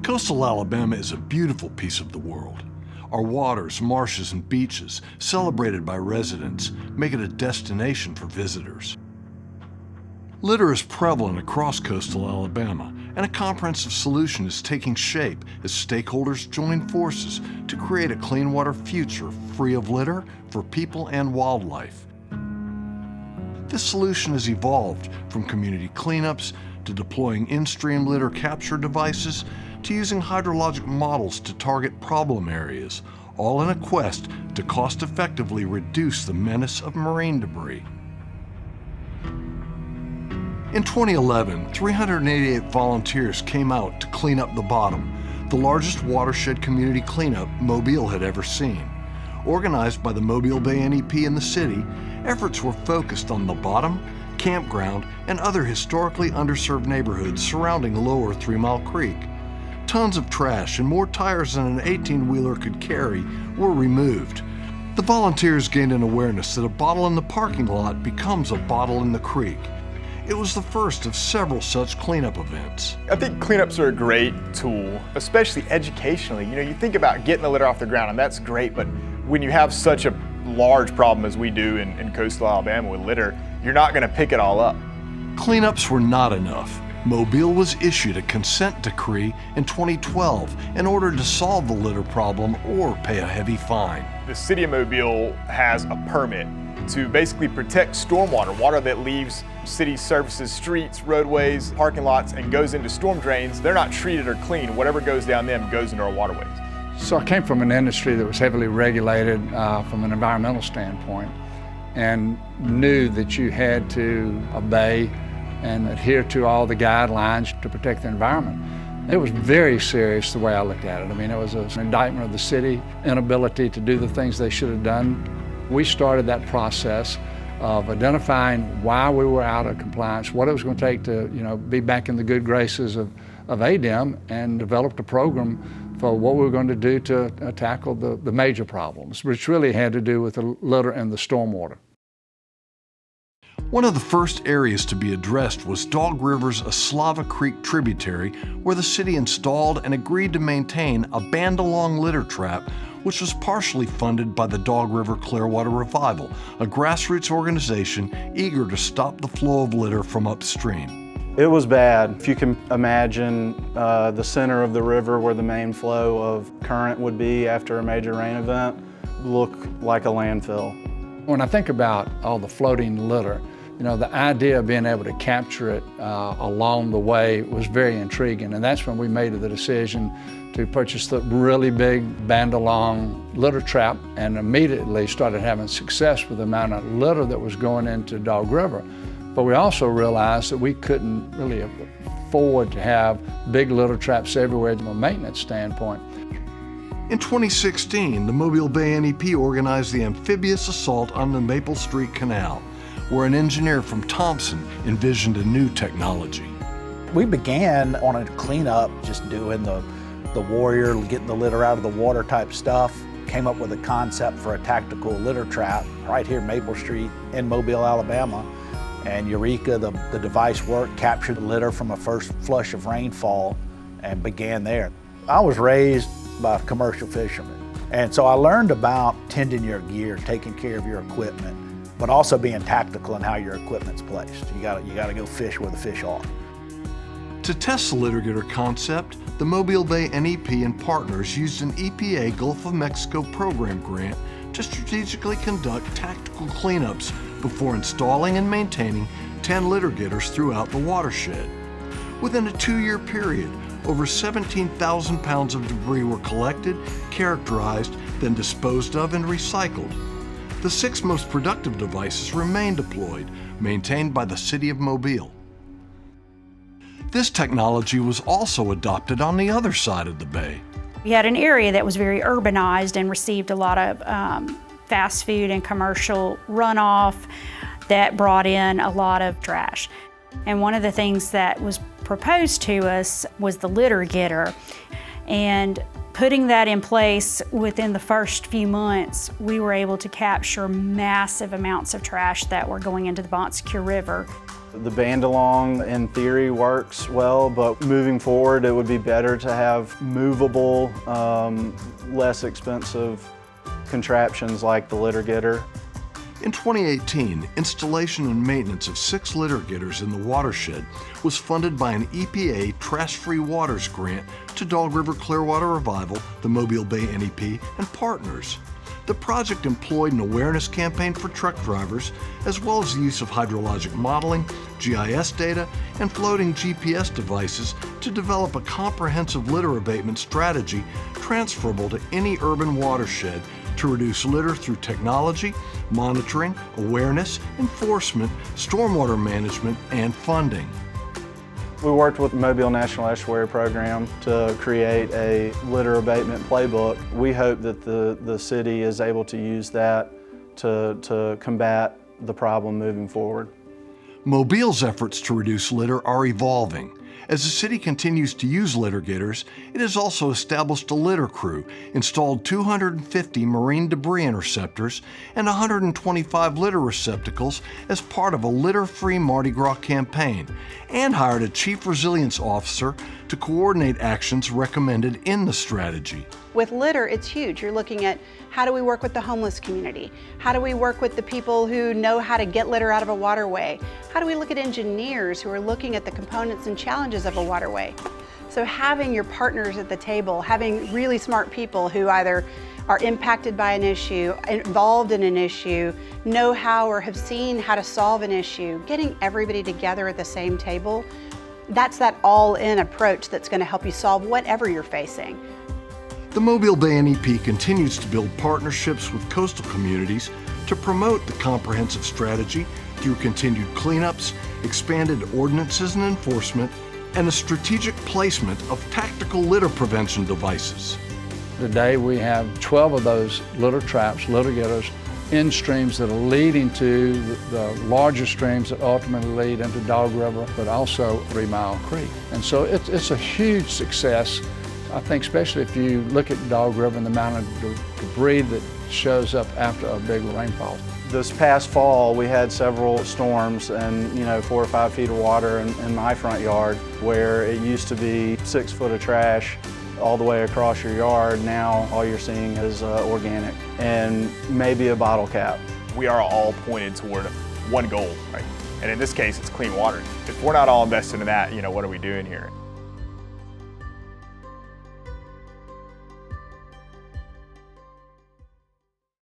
Coastal Alabama is a beautiful piece of the world. Our waters, marshes, and beaches, celebrated by residents, make it a destination for visitors. Litter is prevalent across coastal Alabama, and a comprehensive solution is taking shape as stakeholders join forces to create a clean water future free of litter for people and wildlife. This solution has evolved from community cleanups to deploying in-stream litter capture devices to using hydrologic models to target problem areas, all in a quest to cost-effectively reduce the menace of marine debris. In 2011, 388 volunteers came out to clean up the bottom, the largest watershed community cleanup Mobile had ever seen. Organized by the Mobile Bay NEP and the city, efforts were focused on the bottom, campground, and other historically underserved neighborhoods surrounding Lower 3 Mile Creek. Tons of trash and more tires than an 18-wheeler could carry were removed. The volunteers gained an awareness that a bottle in the parking lot becomes a bottle in the creek. It was the first of several such cleanup events. I think cleanups are a great tool, especially educationally. You know, you think about getting the litter off the ground, and that's great, but when you have such a large problem as we do in coastal Alabama with litter, you're not going to pick it all up. Cleanups were not enough. Mobile was issued a consent decree in 2012 in order to solve the litter problem or pay a heavy fine. The city of Mobile has a permit to basically protect stormwater, water that leaves city services, streets, roadways, parking lots, and goes into storm drains. They're not treated or cleaned. Whatever goes down them goes into our waterways. So I came from an industry that was heavily regulated from an environmental standpoint, and knew that you had to obey and adhere to all the guidelines to protect the environment. It was very serious the way I looked at it. I mean, it was an indictment of the city, inability to do the things they should have done. We started that process of identifying why we were out of compliance, what it was going to take to, be back in the good graces of ADEM, and developed a program for what we were going to do to tackle the major problems, which really had to do with the litter and the stormwater. One of the first areas to be addressed was Dog River's Aslava Creek tributary, where the city installed and agreed to maintain a band-along litter trap, which was partially funded by the Dog River Clearwater Revival, a grassroots organization eager to stop the flow of litter from upstream. It was bad. If you can imagine the center of the river where the main flow of current would be after a major rain event, look like a landfill. When I think about all the floating litter, the idea of being able to capture it along the way was very intriguing, and that's when we made the decision to purchase the really big band-along litter trap, and immediately started having success with the amount of litter that was going into Dog River. But we also realized that we couldn't really afford to have big litter traps everywhere from a maintenance standpoint. In 2016, the Mobile Bay NEP organized the amphibious assault on the Maple Street Canal, where an engineer from Thompson envisioned a new technology. We began on a cleanup, just doing the warrior, getting the litter out of the water type stuff. Came up with a concept for a tactical litter trap right here Maple Street in Mobile, Alabama. And Eureka, the device worked, captured the litter from a first flush of rainfall and began there. I was raised by commercial fishermen. And so I learned about tending your gear, taking care of your equipment, but also being tactical in how your equipment's placed. You gotta go fish where the fish are. To test the litter getter concept, the Mobile Bay NEP and partners used an EPA Gulf of Mexico program grant to strategically conduct tactical cleanups before installing and maintaining 10 litter getters throughout the watershed. Within a 2-year period, over 17,000 pounds of debris were collected, characterized, then disposed of and recycled. The 6 most productive devices remain deployed, maintained by the City of Mobile. This technology was also adopted on the other side of the bay. We had an area that was very urbanized and received a lot of fast food and commercial runoff that brought in a lot of trash. And one of the things that was proposed to us was the litter getter. And putting that in place within the first few months, we were able to capture massive amounts of trash that were going into the Bon Secours River. The band-along in theory works well, but moving forward it would be better to have movable, less expensive contraptions like the litter getter. In 2018, installation and maintenance of 6 litter getters in the watershed was funded by an EPA Trash-Free Waters grant to Dog River Clearwater Revival, the Mobile Bay NEP, and partners. The project employed an awareness campaign for truck drivers, as well as the use of hydrologic modeling, GIS data, and floating GPS devices to develop a comprehensive litter abatement strategy transferable to any urban watershed to reduce litter through technology, monitoring, awareness, enforcement, stormwater management, and funding. We worked with the Mobile National Estuary Program to create a litter abatement playbook. We hope that the city is able to use that to combat the problem moving forward. Mobile's efforts to reduce litter are evolving. As the city continues to use litter getters, it has also established a litter crew, installed 250 marine debris interceptors and 125 litter receptacles as part of a litter-free Mardi Gras campaign, and hired a chief resilience officer to coordinate actions recommended in the strategy. With litter, it's huge. You're looking at how do we work with the homeless community? How do we work with the people who know how to get litter out of a waterway? How do we look at engineers who are looking at the components and challenges of a waterway? So having your partners at the table, having really smart people who either are impacted by an issue, involved in an issue, know how or have seen how to solve an issue, getting everybody together at the same table, that's that all-in approach that's going to help you solve whatever you're facing. The Mobile Bay NEP continues to build partnerships with coastal communities to promote the comprehensive strategy through continued cleanups, expanded ordinances and enforcement, and the strategic placement of tactical litter prevention devices. Today we have 12 of those litter traps, litter getters, in streams that are leading to the larger streams that ultimately lead into Dog River, but also 3 Mile Creek. And so it's a huge success. I think especially if you look at Dog River and the amount of debris that shows up after a big rainfall. This past fall we had several storms and 4 or 5 feet of water in my front yard, where it used to be 6 foot of trash all the way across your yard. Now all you're seeing is organic and maybe a bottle cap. We are all pointed toward one goal, right? And in this case, it's clean water. If we're not all invested in that, what are we doing here?